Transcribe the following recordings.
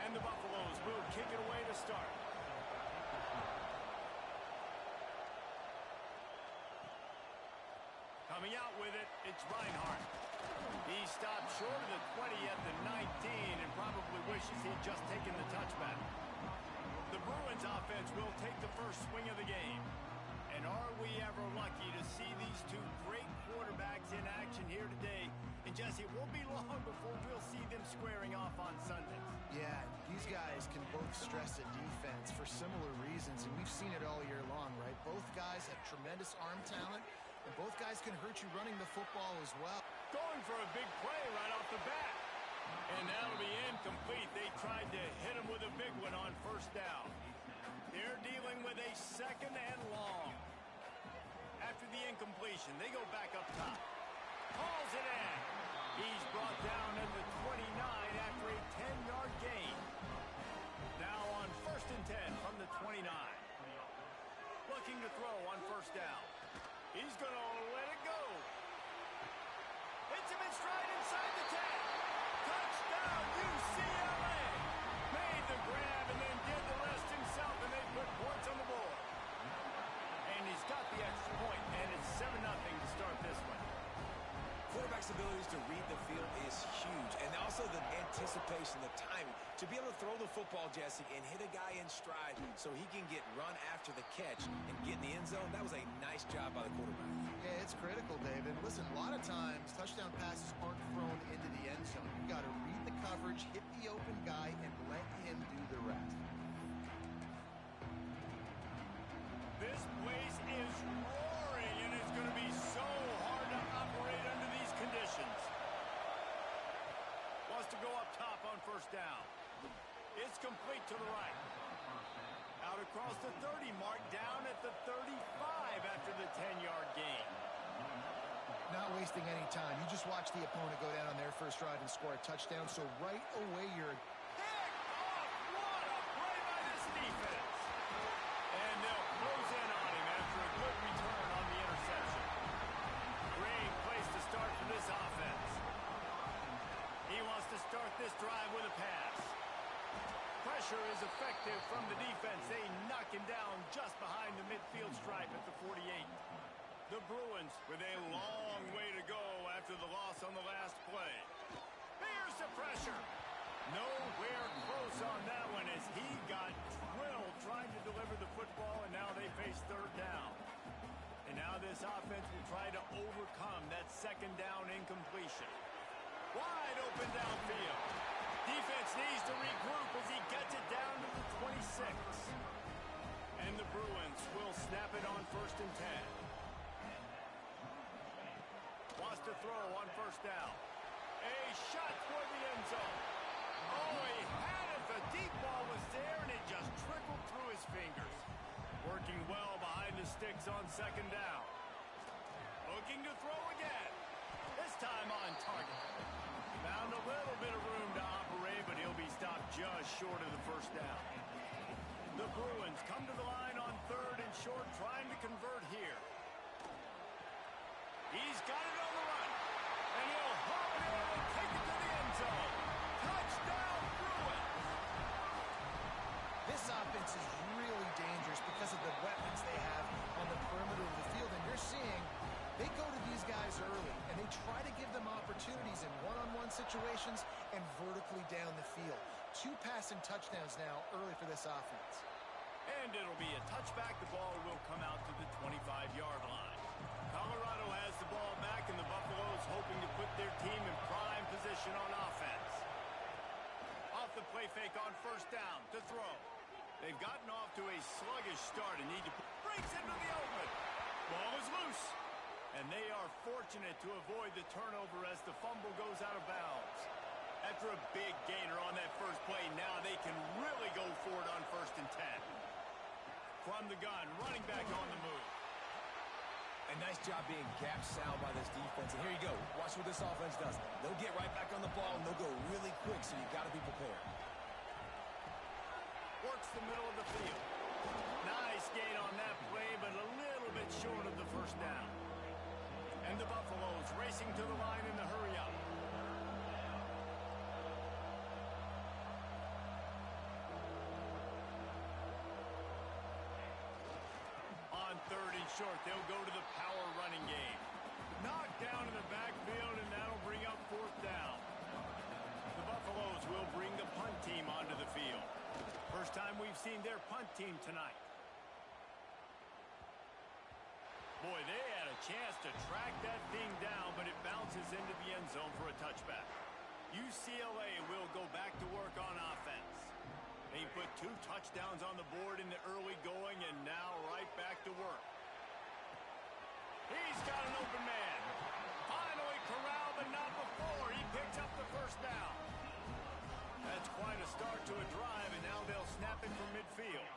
And the Buffaloes will kick it away to start. Coming out with it, it's Reinhardt. He stopped short of the 20 at the 19 and probably wishes he'd just taken the touchback. The Bruins offense will take the first swing of the game. And are we ever lucky to see these two great quarterbacks in action here today? And Jesse, it won't be long before we'll see them squaring off on Sundays. Yeah, these guys can both stress a defense for similar reasons, and we've seen it all year long, right? Both guys have tremendous arm talent, and both guys can hurt you running the football as well. Going for a big play right off the bat. And that'll be incomplete. They tried to hit him with a big one on first down. They're dealing with a second and long. After the incompletion, they go back up top. Hauls it in. He's brought down at the 29 after a 10-yard gain. Now on 1st and 10 from the 29. Looking to throw on first down. He's going to let it go. Hits him in stride inside the 10. Touchdown, UCLA. Made the grab and then did the rest himself, and they put points on the board. And he's got the extra point, and it's 7-0 to start this one. Quarterback's abilities to read the field is huge, and also the anticipation, the timing. To be able to throw the football, Jesse, and hit a guy in stride so he can get run after the catch and get in the end zone, that was a nice job by the quarterback. Yeah, it's critical, David. Listen, a lot of times, touchdown passes aren't thrown into the end zone. You've got to read the coverage, hit the open guy, and let him do the rest. This place is roaring, and it's going to be so hard to operate under these conditions. Wants to go up top on first down. It's complete to the right. Out across the 30 mark, down at the 35 after the 10-yard gain. Not wasting any time. You just watch the opponent go down on their first drive and score a touchdown, so right away you're... Picked off! What a play by this defense! And they'll close in on him after a good return on the interception. Great place to start for this offense. He wants to start this drive with a pass. Pressure is effective from the defense. They knock him down just behind the midfield stripe at the 48. The Bruins with a long way to go after the loss on the last play. Here's the pressure. Nowhere close on that one as he got drilled trying to deliver the football, and now they face third down. And now this offense will try to overcome that second down incompletion. Wide open downfield. Defense needs to regroup as he gets it down to the 26. And the Bruins will snap it on 1st and 10. Wants to throw on first down. A shot toward the end zone. Oh, he had it. The deep ball was there, and it just trickled through his fingers. Working well behind the sticks on second down. Looking to throw again. This time on target. Found a little bit of room to operate, but he'll be stopped just short of the first down. The Bruins come to the line on 3rd and short, trying to convert here. He's got it on the run, and he'll hop it in and take it to the end zone. Touchdown, Bruins! This offense is really dangerous because of the weapons they have on the perimeter of the field, and you're seeing they go to these guys early, and they try to give them opportunities in one-on-one situations and vertically down the field. 2 passing touchdowns now early for this offense. And it'll be a touchback. The ball will come out to the 25-yard line. Colorado has the ball back, and the Buffaloes hoping to put their team in prime position on offense. Off the play fake on first down to throw. They've gotten off to a sluggish start and need to breaks into the open. Ball is loose. And they are fortunate to avoid the turnover as the fumble goes out of bounds. After a big gainer on that first play, now they can really go for it on 1st and 10. From the gun, running back on the move. A nice job being gap sound by this defense. And here you go. Watch what this offense does. They'll get right back on the ball, and they'll go really quick, so you've got to be prepared. Works the middle of the field. Nice gain on that play, but a little bit short of the first down. And the Buffaloes racing to the line in the hurry-up. short, they'll go to the power running game. Knocked down in the backfield, and that'll bring up fourth down. The Buffaloes will bring the punt team onto the field. First time we've seen their punt team tonight. Boy, they had a chance to track that thing down, but it bounces into the end zone for a touchback. UCLA will go back to work on offense. They put 2 touchdowns on the board in the early going, and now right back to work. He's got an open man. Finally corralled, but not before. He picks up the first down. That's quite a start to a drive, and now they'll snap it from midfield.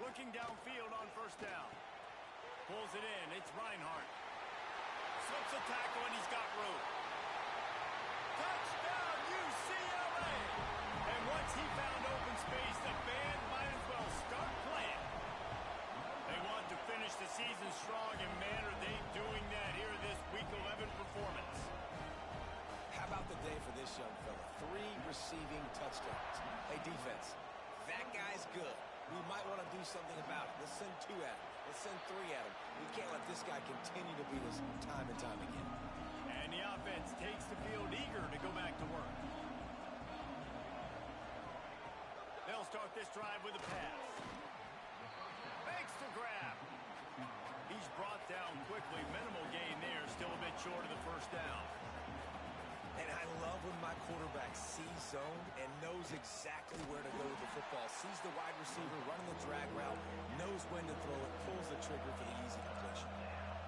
Looking downfield on first down. Pulls it in. It's Reinhardt. Slips a tackle, and he's got room. Touchdown, UCLA! And once he found open space, the band might as well start playing. They want to finish the season strong, and man, are they doing that here in this Week 11 performance. How about the day for this young fella? 3 receiving touchdowns. Hey, defense, that guy's good. We might want to do something about it. Let's send 2 at him. Let's send 3 at him. We can't let this guy continue to beat us time and time again. And the offense takes the field eager to go back to work. They'll start this drive with a pass. Makes the grab. He's brought down quickly. Minimal gain there. Still a bit short of the first down. And I love when my quarterback sees zone and knows exactly where to go with the football. Sees the wide receiver running the drag route, knows when to throw it, pulls the trigger for the easy completion.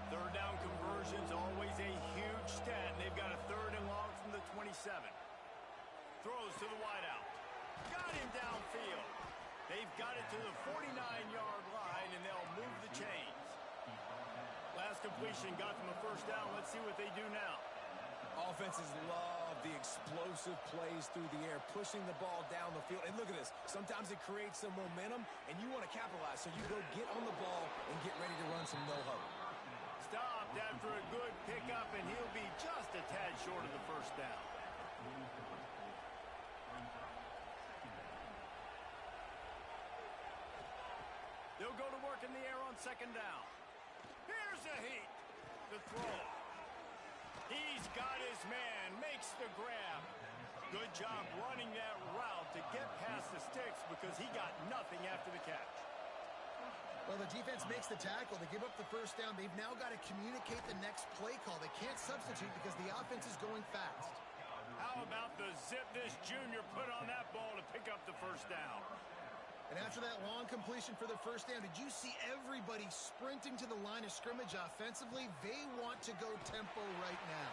Third down conversion's always a huge stat, and they've got a 3rd and long from the 27. Throws to the wideout. Got him downfield. They've got it to the 49-yard line, and they'll move the chains. Last completion got them a first down. Let's see what they do now. Offenses love the explosive plays through the air, pushing the ball down the field. And look at this. Sometimes it creates some momentum, and you want to capitalize. So you go get on the ball and get ready to run some no-huddle. Stopped after a good pickup, and he'll be just a tad short of the first down. They'll go to work in the air on second down. Here's a heat. The throw. He's got his man, makes the grab. Good job running that route to get past the sticks because he got nothing after the catch. Well, the defense makes the tackle. They give up the first down. They've now got to communicate the next play call. They can't substitute because the offense is going fast. How about the zip this junior put on that ball to pick up the first down? And after that long completion for the first down, did you see everybody sprinting to the line of scrimmage offensively? They want to go tempo right now.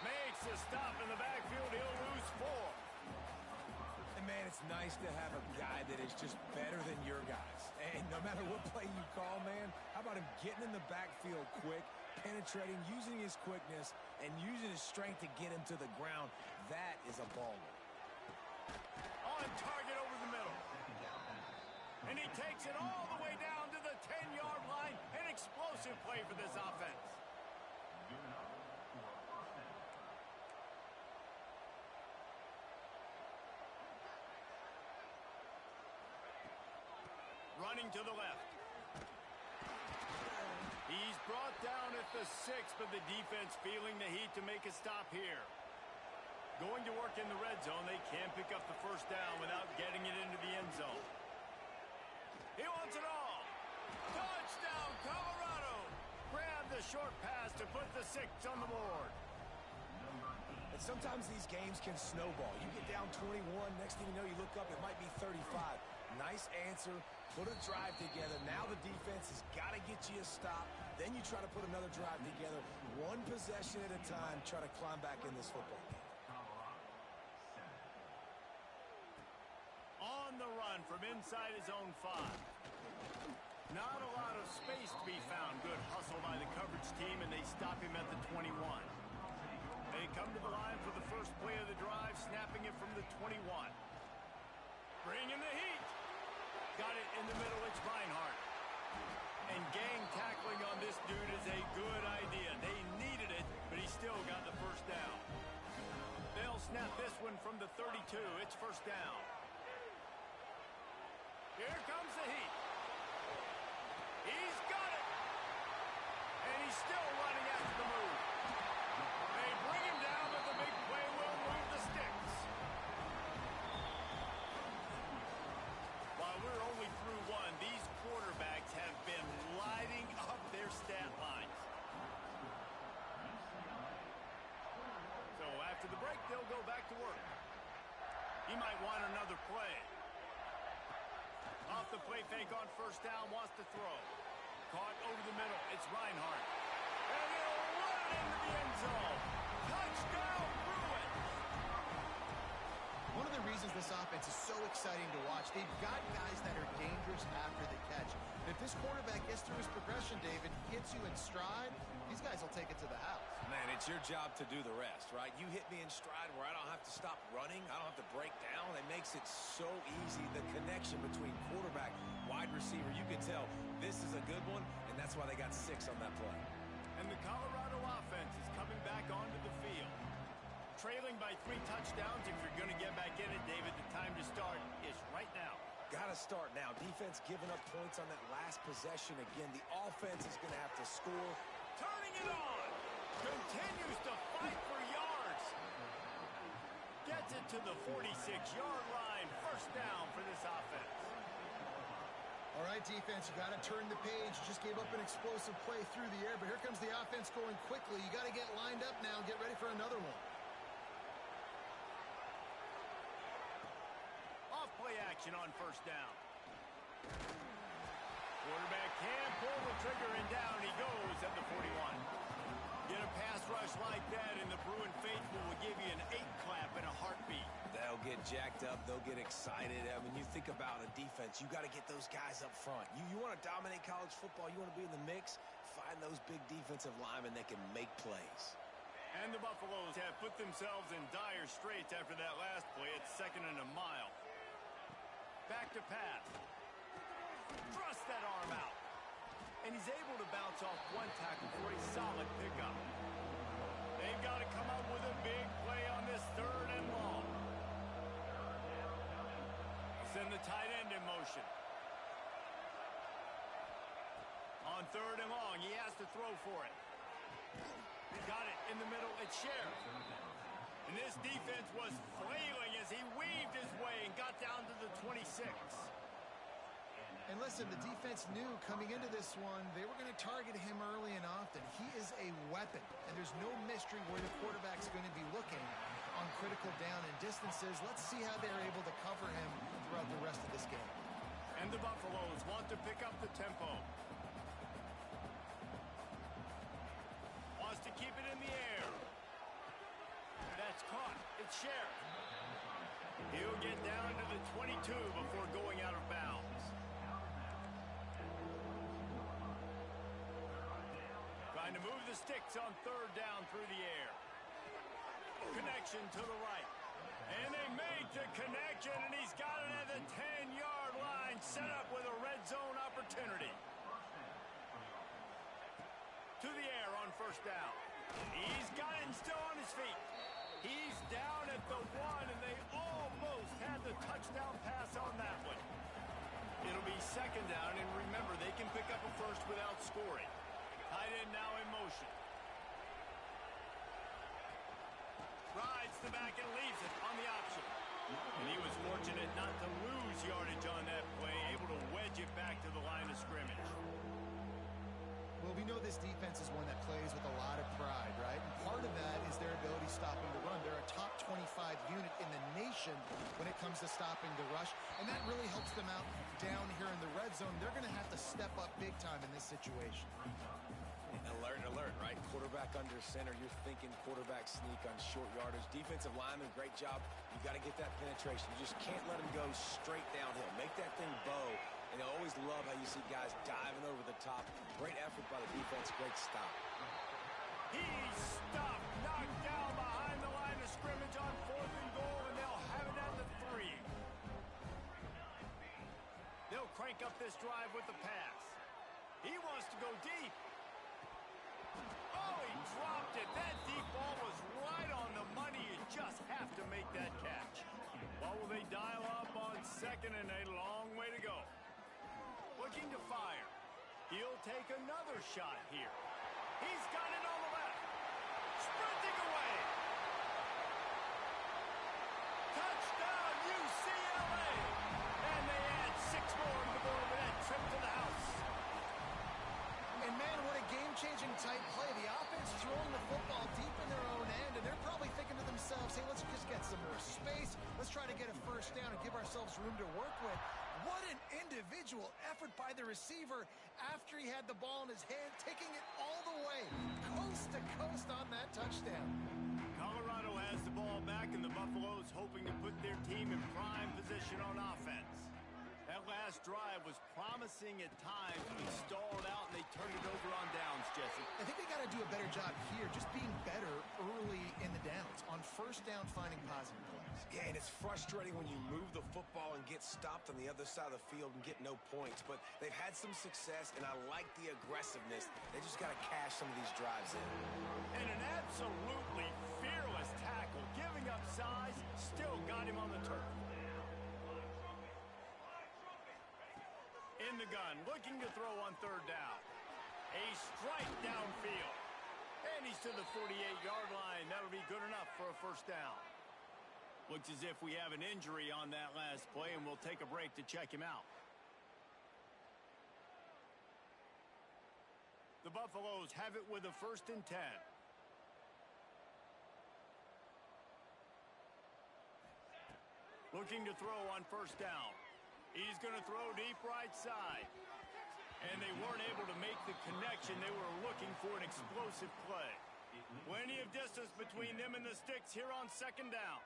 Makes a stop in the backfield. He'll lose 4. And, man, it's nice to have a guy that is just better than your guys. And no matter what play you call, man, how about him getting in the backfield quick, penetrating, using his quickness, and using his strength to get him to the ground? That is a baller. On target over the middle. And he takes it all the way down to the 10-yard line. An explosive play for this offense. Running to the left. He's brought down at the 6, but the defense feeling the heat to make a stop here. Going to work in the red zone. They can't pick up the first down without getting it into the end zone. He wants it all. Touchdown, Colorado. Grab the short pass to put the 6 on the board. And sometimes these games can snowball. You get down 21, next thing you know, you look up, it might be 35. Nice answer, put a drive together. Now the defense has got to get you a stop. Then you try to put another drive together. One possession at a time, try to climb back in this football game. On the run from inside his own 5. Not a lot of space to be found. Good hustle by the coverage team, and they stop him at the 21. They come to the line for the first play of the drive, snapping it from the 21. Bringing the heat. Got it in the middle. It's Reinhardt. And gang tackling on this dude is a good idea. They needed it, but he still got the first down. They'll snap this one from the 32. It's first down. Here comes the heat. He's got it. he's still running after the move. They bring him down, but the big play will move the sticks. While we're only through one, these quarterbacks have been lighting up their stat lines. So after the break, they'll go back to work. He might want another play. Off the play fake on first down, wants to throw. Caught over the middle. It's Reinhardt. And he'll run it into the end zone. Touchdown, Bruins! One of the reasons this offense is so exciting to watch, they've got guys that are dangerous after the catch. If this quarterback gets through his progression, David, hits you in stride, these guys will take it to the house. Man, it's your job to do the rest, right? You hit me in stride where I don't have to stop running. I don't have to break down. It makes it so easy. The connection between quarterback, wide receiver, you can tell this is a good one, and that's why they got 6 on that play. And the Colorado offense is coming back onto the field. Trailing by 3 touchdowns. If you're going to get back in it, David, the time to start is right now. Got to start now. Defense giving up points on that last possession. Again, the offense is going to have to score. Turning it on. Continues to fight for yards. Gets it to the 46-yard line. First down for this offense. All right, defense, you got to turn the page. You just gave up an explosive play through the air, but here comes the offense going quickly. You got to get lined up now and get ready for another one. Off-play action on first down. Quarterback can pull the trigger, and down he goes at the 41. Get a pass rush like that, and the Bruin faithful will give you an 8-clap in a heartbeat. They'll get jacked up. They'll get excited. I mean, you think about a defense, you got to get those guys up front. You want to dominate college football, you want to be in the mix, find those big defensive linemen that can make plays. And the Buffaloes have put themselves in dire straits after that last play. It's 2nd and a mile. Back to pass. Thrust that arm out. And he's able to bounce off one tackle for a solid pickup. They've got to come up with a big play on this 3rd and long. Send the tight end in motion. On 3rd and long, he has to throw for it. He got it in the middle. It's Sheriff. And this defense was flailing as he weaved his way and got down to the 26. And listen, the defense knew coming into this one, they were going to target him early and often. He is a weapon, and there's no mystery where the quarterback's going to be looking on critical down and distances. Let's see how they're able to cover him throughout the rest of this game. And the Buffaloes want to pick up the tempo. Wants to keep it in the air. That's caught. It's Sheriff. He'll get down to the 22 before going out of bounds. Trying to move the sticks on 3rd down through the air. Connection to the right. And they made the connection, and he's got it at the 10-yard line, set up with a red zone opportunity. To the air on first down. He's got it and still on his feet. He's down at the 1, and they almost had the touchdown pass on that one. It'll be 2nd down, and remember, they can pick up a first without scoring. Tight end now in motion. Rides the back and leaves it on the option. And he was fortunate not to lose yardage on that play, able to wedge it back to the line of scrimmage. Well, we know this defense is one that plays with a lot of pride, right? And part of that is their ability stopping the run. They're a top 25 unit in the nation when it comes to stopping the rush, and that really helps them out down here in the red zone. They're going to have to step up big time in this situation. Alert, alert, right? Quarterback under center. You're thinking quarterback sneak on short yardage. Defensive lineman, great job. You got to get that penetration. You just can't let him go straight downhill. Make that thing bow. And I always love how you see guys diving over the top. Great effort by the defense. Great stop. He's stopped, knocked down behind the line of scrimmage on 4th and goal, and they'll have it at the 3. They'll crank up this drive with the pass. He wants to go deep. Oh, he dropped it. That deep ball was right on the money. You just have to make that catch. What will they dial up on 2nd and a long way to go? Looking to fire. He'll take another shot here. He's got it on the left. Sprinting away. Touchdown, UCLA. And they add 6 more to the board with that trip to the house. And, man, what a game-changing type play. The offense throwing the football deep in their own end, and they're probably thinking to themselves, hey, let's just get some more space. Let's try to get a first down and give ourselves room to work with. What an individual effort by the receiver after he had the ball in his hand, taking it all the way, coast to coast on that touchdown. Colorado has the ball back, and the Buffaloes hoping to put their team in prime position on offense. That last drive was promising at times, but stalled out, and they turned it over on downs, Jesse. I think they got to do a better job here, just being better early in the downs, on first down finding positive plays. Yeah, and it's frustrating when you move the football and get stopped on the other side of the field and get no points, but they've had some success, and I like the aggressiveness. They just got to cash some of these drives in. And an absolutely fearless tackle, giving up size, still got him on the turf. In the gun, looking to throw on third down. A strike downfield. And he's to the 48-yard line. That'll be good enough for a first down. Looks as if we have an injury on that last play, and we'll take a break to check him out. The Buffaloes have it with a 1st and 10. Looking to throw on first down. He's going to throw deep right side. And they weren't able to make the connection. They were looking for an explosive play. Plenty of distance between them and the sticks here on 2nd down.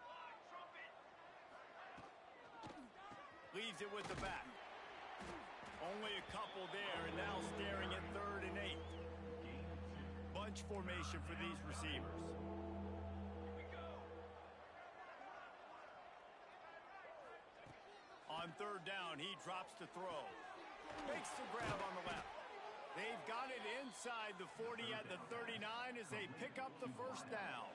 Leaves it with the back. Only a couple there, and now staring at 3rd and 8. Bunch formation for these receivers. On 3rd down, he drops to throw. Makes the grab on the left. They've got it inside the 40 at the 39 as they pick up the first down.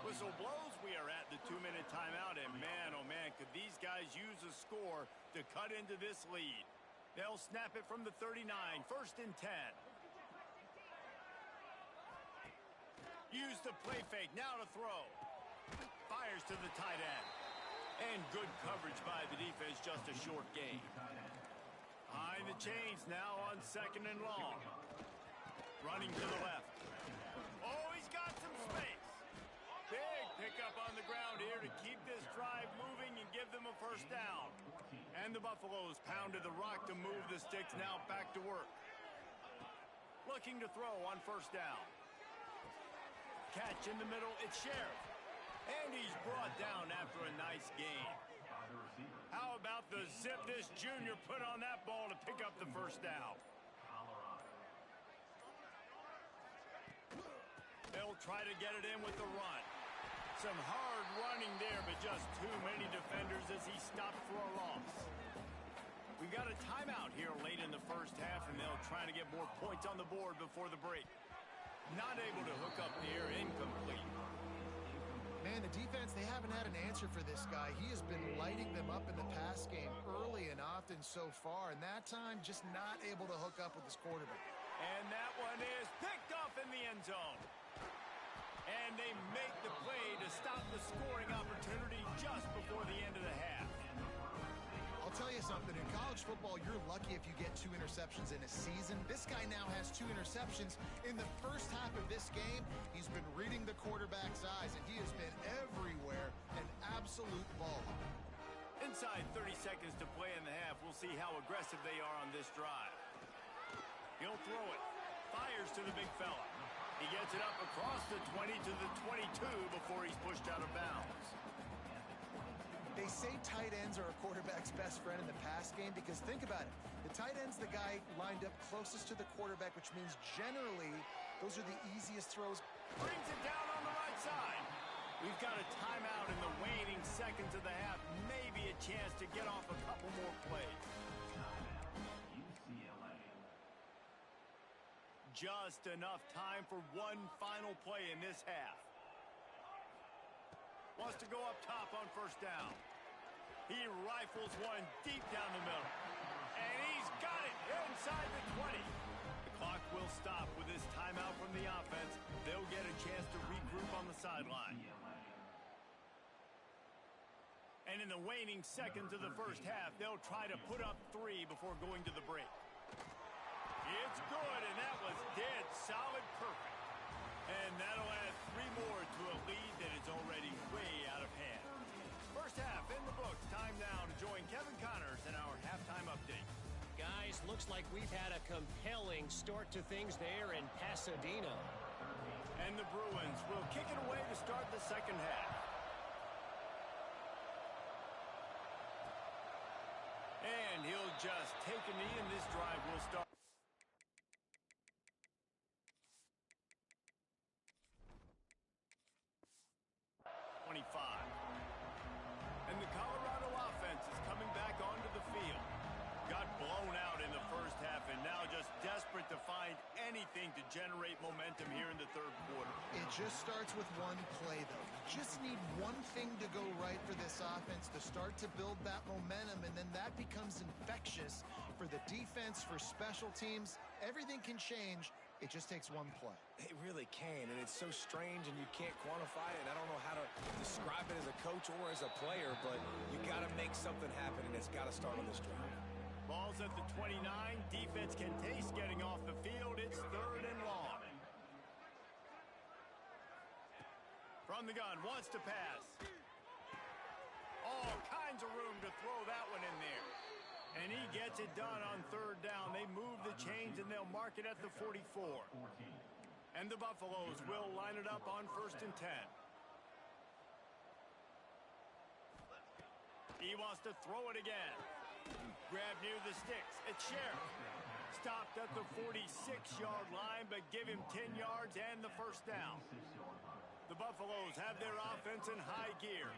Whistle blows. We are at the 2-minute timeout, and man, oh man, could these guys use a score to cut into this lead. They'll snap it from the 39, 1st and 10. Use the play fake, now to throw. Fires to the tight end. And good coverage by the defense, just a short gain. Behind the chains now on 2nd and long. Running to the left. Oh, he's got some space. Big pickup on the ground here to keep this drive moving and give them a first down. And the Buffaloes pounded the rock to move the sticks, now back to work. Looking to throw on first down. Catch in the middle, it's Sheriff. And he's brought down after a nice gain. How about the zip this junior put on that ball to pick up the first down? They'll try to get it in with the run. Some hard running there, but just too many defenders as he stopped for a loss. We got a timeout here late in the first half, and they'll try to get more points on the board before the break. Not able to hook up there, incomplete. Man, the defense, they haven't had an answer for this guy. He has been lighting them up in the pass game early and often so far, and that time just not able to hook up with his quarterback. And that one is picked off in the end zone. And they make the play to stop the scoring opportunity just before the end of the half. I'll tell you something, in college football, you're lucky if you get 2 interceptions in a season. This guy now has 2 interceptions. In the first half of this game, he's been reading the quarterback's eyes, and he has been everywhere, an absolute baller. Inside 30 seconds to play in the half, we'll see how aggressive they are on this drive. He'll throw it. Fires to the big fella. He gets it up across the 20 to the 22 before he's pushed out of bounds. They say tight ends are a quarterback's best friend in the pass game because think about it. The tight end's the guy lined up closest to the quarterback, which means generally those are the easiest throws. Brings it down on the right side. We've got a timeout in the waning seconds of the half. Maybe a chance to get off a couple more plays. Just enough time for one final play in this half. Wants to go up top on first down. He rifles one deep down the middle. And he's got it inside the 20. The Clock will stop with this timeout from the offense. They'll get a chance to regroup on the sideline. And in the waning seconds of the first half, they'll try to put up 3 before going to the break. It's good, and that was dead solid perfect. And that'll add 3 more to a lead that is already way out of hand. First half in the books. Time now to join Kevin Connors in our halftime update. Guys, looks like we've had a compelling start to things there in Pasadena. And the Bruins will kick it away to start the second half. And he'll just take a knee, and this drive will start. And the Colorado offense is coming back onto the field. Got blown out in the first half and now just desperate to find anything to generate momentum here in the third quarter. It just starts with one play, though. You just need one thing to go right for this offense to start to build that momentum, and then that becomes infectious for the defense, for special teams. Everything can change. It just takes one play. It really can, and it's so strange, and you can't quantify it. I don't know how to describe it as a coach or as a player, but you got to make something happen, and it's got to start on this drive. Ball's at the 29. Defense can taste getting off the field. It's 3rd and long. From the gun, wants to pass. All kinds of room to throw that one in there. And he gets it done on 3rd down. They move the chains, and they'll mark it at the 44. And the Buffaloes will line it up on 1st and 10. He wants to throw it again. Grab near the sticks. It's Sheriff. Stopped at the 46-yard line, but give him 10 yards and the first down. The Buffaloes have their offense in high gear.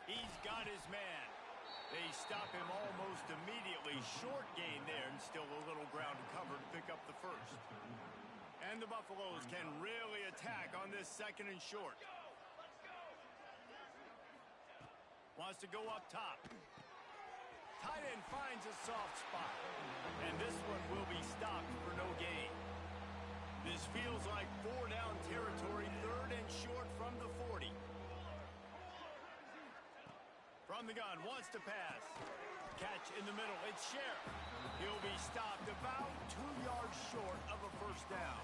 He's got his man. They stop him almost immediately. Short gain there, and still a little ground to cover to pick up the first. And the Buffaloes can really attack on this 2nd and short. Wants to go up top. Tight end finds a soft spot. And this one will be stopped for no gain. This feels like 4-down territory, 3rd and short from the 40. From the gun, wants to pass. Catch in the middle, it's Sheriff. He'll be stopped about 2 yards short of a first down.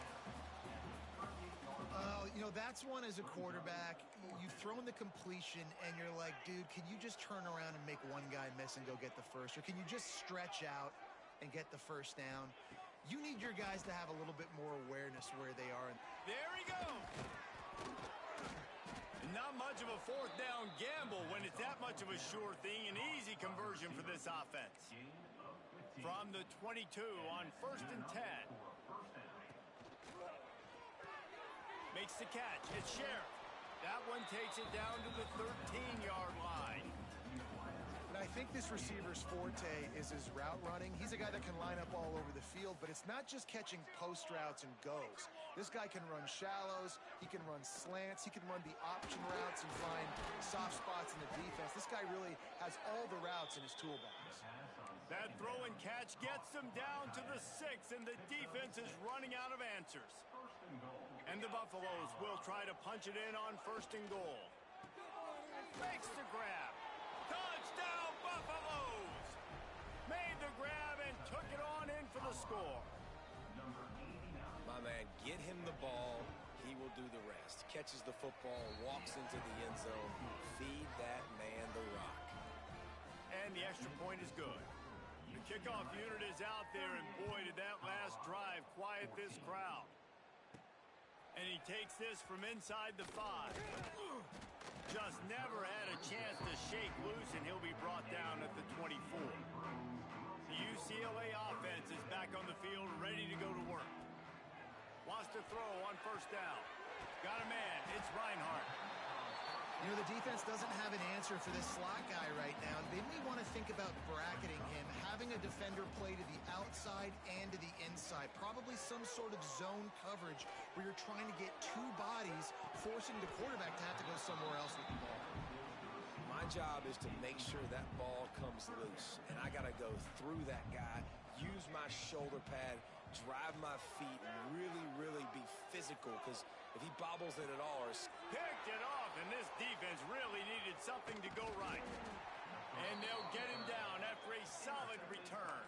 You know, that's one as a quarterback. You've thrown the completion, and you're like, dude, can you just turn around and make one guy miss and go get the first? Or can you just stretch out and get the first down? You need your guys to have a little bit more awareness where they are. There he goes. Not much of a 4th down gamble when it's that much of a sure thing. An easy conversion for this offense. From the 22 on 1st and 10. Makes the catch. It's Sheriff. That one takes it down to the 13-yard line. And I think this receiver's forte is his route running. He's a guy that can line up all over the field, but it's not just catching post routes and goes. This guy can run shallows, he can run slants, he can run the option routes and find soft spots in the defense. This guy really has all the routes in his toolbox. That throw and catch gets them down to the 6, and the defense is running out of answers. And the Buffaloes will try to punch it in on 1st and goal. Makes the grab. Touchdown, Buffaloes! Made the grab and took it on in for the score. My man, get him the ball. He will do the rest. Catches the football, walks into the end zone. Feed that man the rock. And the extra point is good. The kickoff unit is out there, and boy, did that last drive quiet this crowd. And he takes this from inside the 5. Just never had a chance to shake loose, and he'll be brought down at the 24. The UCLA offense is back on the field, ready to go to work. Wants to throw on 1st down. Got a man. It's Reinhardt. You know, the defense doesn't have an answer for this slot guy right now. They may want to think about bracketing him, having a defender play to the outside and to the inside. Probably some sort of zone coverage where you're trying to get 2 bodies, forcing the quarterback to have to go somewhere else with the ball. My My job is to make sure that ball comes loose, and I got to go through that guy, use my shoulder pad, drive my feet, and really be physical, because if he bobbles it at all, or Picked it off, and this defense really needed something to go right. And they'll get him down after a solid return.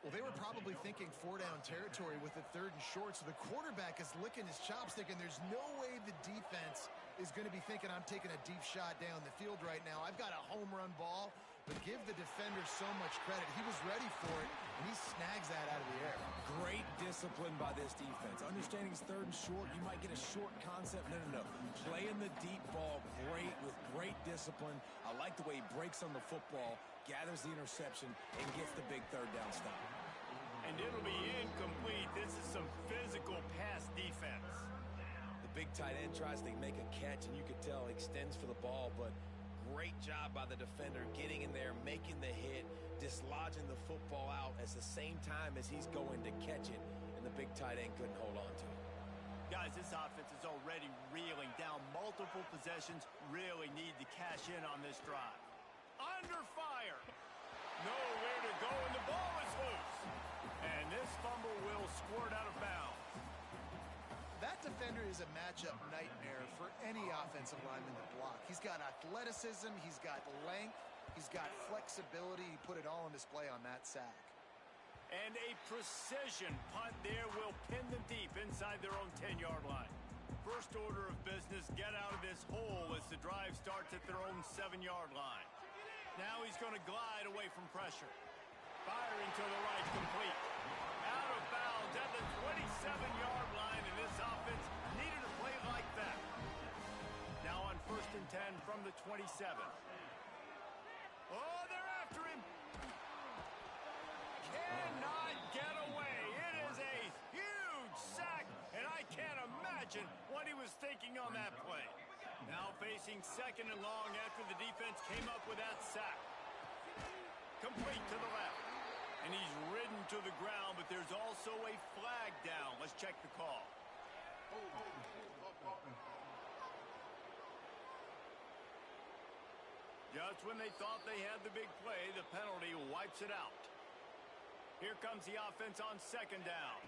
Well, they were probably thinking 4-down territory with the 3rd and short, so the quarterback is licking his chops thinking there's no way the defense is going to be thinking I'm taking a deep shot down the field right now. I've got a home run ball, but give the defender so much credit. He was ready for it, and he snags that out of the air. great discipline by this defense. Understanding it's 3rd and short, you might get a short concept. No. Playing the deep ball great with great discipline. I like the way he breaks on the football, gathers the interception, and gets the big 3rd down stop. And it'll be incomplete. This is some physical pass defense. The big tight end tries to make a catch, and you could tell he extends for the ball, but great job by the defender getting in there, making the hit, dislodging the football out at the same time as he's going to catch it, and the big tight end couldn't hold on to it. Guys, this offense is already reeling down multiple possessions. Really need to cash in on this drive. Under fire. Nowhere to go, and the ball is loose. And this fumble will squirt out of bounds. That defender is a matchup nightmare for any offensive lineman to block. He's got athleticism, he's got length, he's got flexibility. He put it all on display on that sack. And a precision punt there will pin them deep inside their own 10-yard line. First order of business, get out of this hole as the drive starts at their own 7-yard line. Now he's going to glide away from pressure. Firing to the right, complete. Out of bounds at the 27-yard line, and this offense needed a play like that. Now on 1st and 10 from the 27. Oh, they're after him. Cannot get away. It is a huge sack, and I can't imagine what he was thinking on that play. Now facing 2nd and long after the defense came up with that sack. Complete to the left. And he's ridden to the ground, but there's also a flag down. Let's check the call. Just when they thought they had the big play, the penalty wipes it out. Here comes the offense on 2nd down.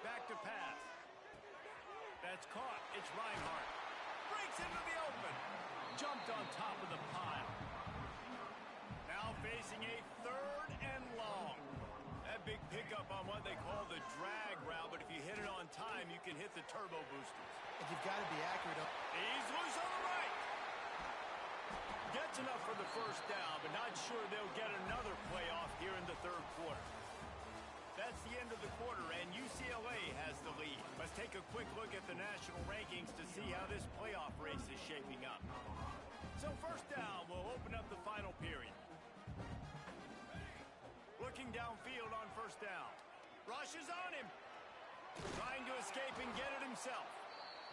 Back to pass. That's caught. It's Reinhardt. Breaks into the open. Jumped on top of the pile. Now facing a 3rd and long. That big pickup on what they call the drag route, but if you hit it on time, you can hit the turbo boosters. And you've got to be accurate. He's loose on the right. Gets enough for the 1st down, but not sure they'll get another play off here in the 3rd quarter. That's the end of the quarter, and UCLA has the lead. Let's take a quick look at the national rankings to see how this playoff race is shaping up. So 1st down will open up the final period. Looking downfield on 1st down. Rushes on him. Trying to escape and get it himself.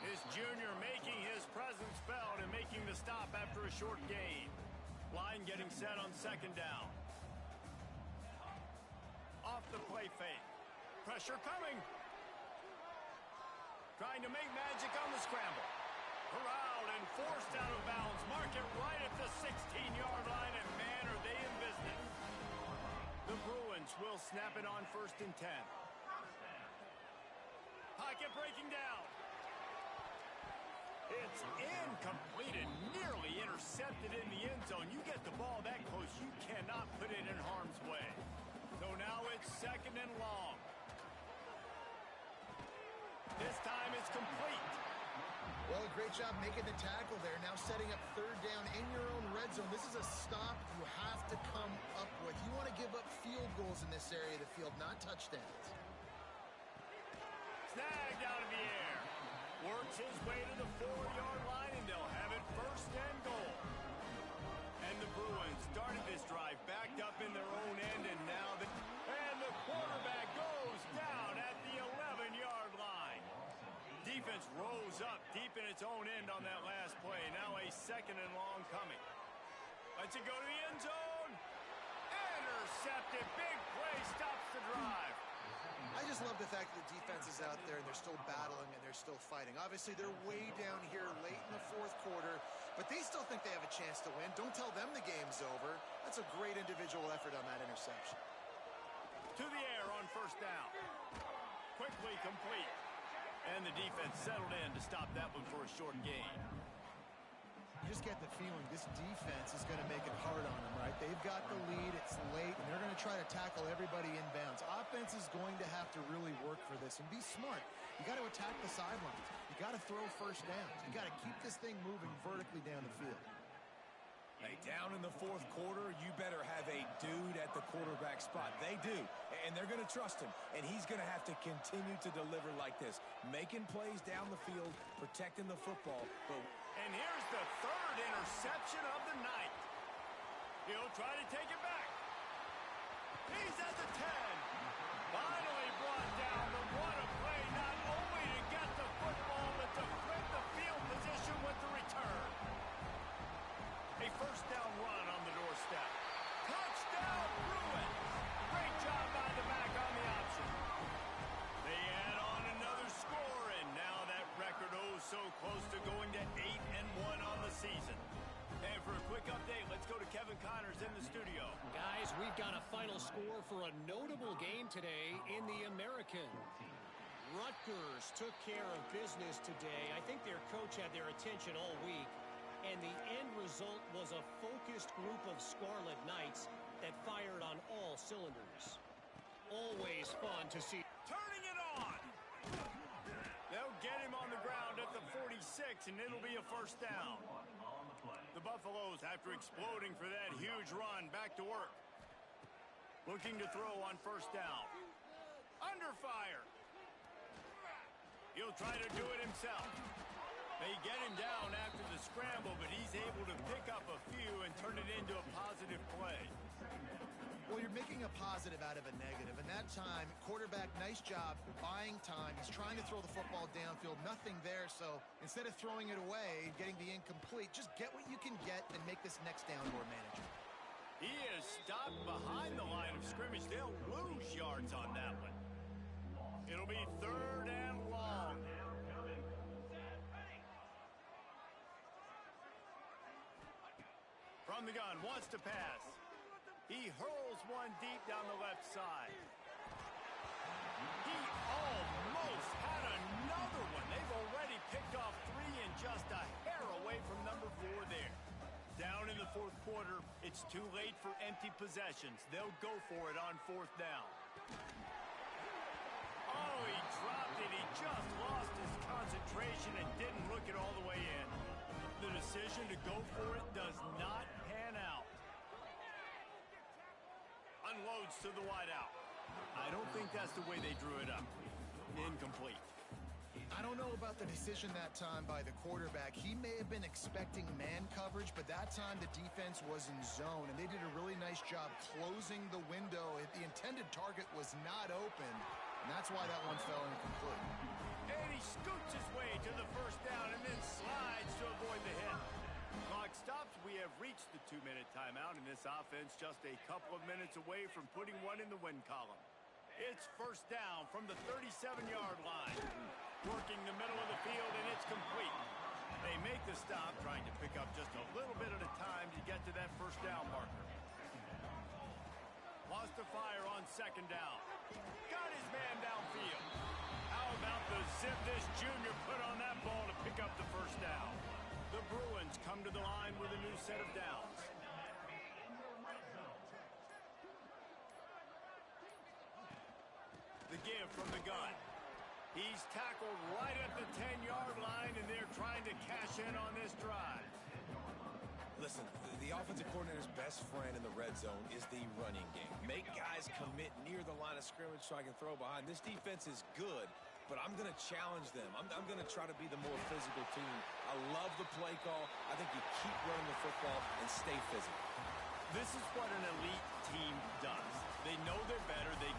His junior making his presence felt and making the stop after a short gain. Line getting set on 2nd down. Off the play fake. Pressure coming. Trying to make magic on the scramble. Corralled and forced out of bounds. Mark it right at the 16-yard line, and man, are they in business. The Bruins will snap it on 1st and 10. Pocket breaking down. It's incomplete and nearly intercepted in the end zone. You get the ball that close, you cannot put it in harm's way. So now it's 2nd and long. This time it's complete. Well, great job making the tackle there. Now setting up 3rd down in your own red zone. This is a stop you have to come up with. You want to give up field goals in this area of the field, not touchdowns. Snagged out of the air. Works his way to the 4-yard line, and they'll have it 1st and goal. And the Bruins started this drive backed up in their own end, and now the quarterback goes down at the 11-yard line. Defense rose up deep in its own end on that last play. Now a 2nd and long coming. Lets it go to the end zone. Intercepted. Big play stops the drive. I just love the fact that the defense is out there and they're still battling and they're still fighting. Obviously, they're way down here late in the 4th quarter, but they still chance to win. Don't tell them the game's over. That's a great individual effort on that interception. To the air on first down. Quickly complete. And the defense settled in to stop that one for a short gain. You just get the feeling this defense is going to make it hard on them, right? They've got the lead, it's late, and they're going to try to tackle everybody inbounds. Offense is going to have to really work for this and be smart. You got to attack the sidelines. You got to throw first downs. You got to keep this thing moving vertically down the field. Hey, down in the fourth quarter, you better have a dude at the quarterback spot. They do, and they're going to trust him, and he's going to have to continue to deliver like this, making plays down the field, protecting the football. And here's the third interception of the night. He'll try to take it back. He's at the 10. Finally brought down, but what a play, not only to get the football, but to flip the field position with the return. A first down run on the doorstep. Touchdown, Bruins. Great job by the back on the option. They add on another score, and now that record so close to going to 8-1 on the season. And for a quick update, let's go to Kevin Connors in the studio. Guys, we've got a final score for a notable game today in the American. Rutgers took care of business today. I think their coach had their attention all week. And the end result was a focused group of Scarlet Knights that fired on all cylinders. Always fun to see. Turning it on. They'll get him on the ground at the 46, and it'll be a first down. The Buffaloes, after exploding for that huge run, back to work. Looking to throw on first down. Under fire. He'll try to do it himself. They get him down after the scramble, but he's able to pick up a few and turn it into a positive play. Well, you're making a positive out of a negative. And that time, quarterback, nice job buying time. He's trying to throw the football downfield. Nothing there, so instead of throwing it away, getting the incomplete, just get what you can get and make this next down more manageable. He is stopped behind the line of scrimmage. They'll lose yards on that one. It'll be third and long. From the gun, wants to pass. He hurls one deep down the left side. He almost had another one. They've already picked off 3 and just a hair away from number 4 there. Down in the fourth quarter, it's too late for empty possessions. They'll go for it on fourth down. Oh, he dropped it. He just lost his concentration and didn't look it all the way in. The decision to go for it does not pan out. Unloads to the wideout. I don't think that's the way they drew it up. Incomplete. I don't know about the decision that time by the quarterback. He may have been expecting man coverage, but that time the defense was in zone, and they did a really nice job closing the window. The intended target was not open, and that's why that one fell incomplete. And he scoots his way to the first down and then slides to avoid the hit. Clock stops. We have reached the 2-minute timeout, and this offense just a couple of minutes away from putting one in the win column. It's first down from the 37-yard line. Working the middle of the field, and it's complete. They make the stop, trying to pick up just a little bit at a time to get to that first down marker. Lost to fire on second down. Got his man downfield. How about the zip this junior put on that ball to pick up the first down? The Bruins come to the line with a new set of downs. The give from the gun. He's tackled right at the 10-yard line, and they're trying to cash in on this drive. Listen, the offensive coordinator's best friend in the red zone is the running game. Make guys commit near the line of scrimmage so I can throw behind. This defense is good, but I'm going to challenge them. I'm going to try to be the more physical team. I love the play call. I think you keep running the football and stay physical. This is what an elite team does. They know they're better. They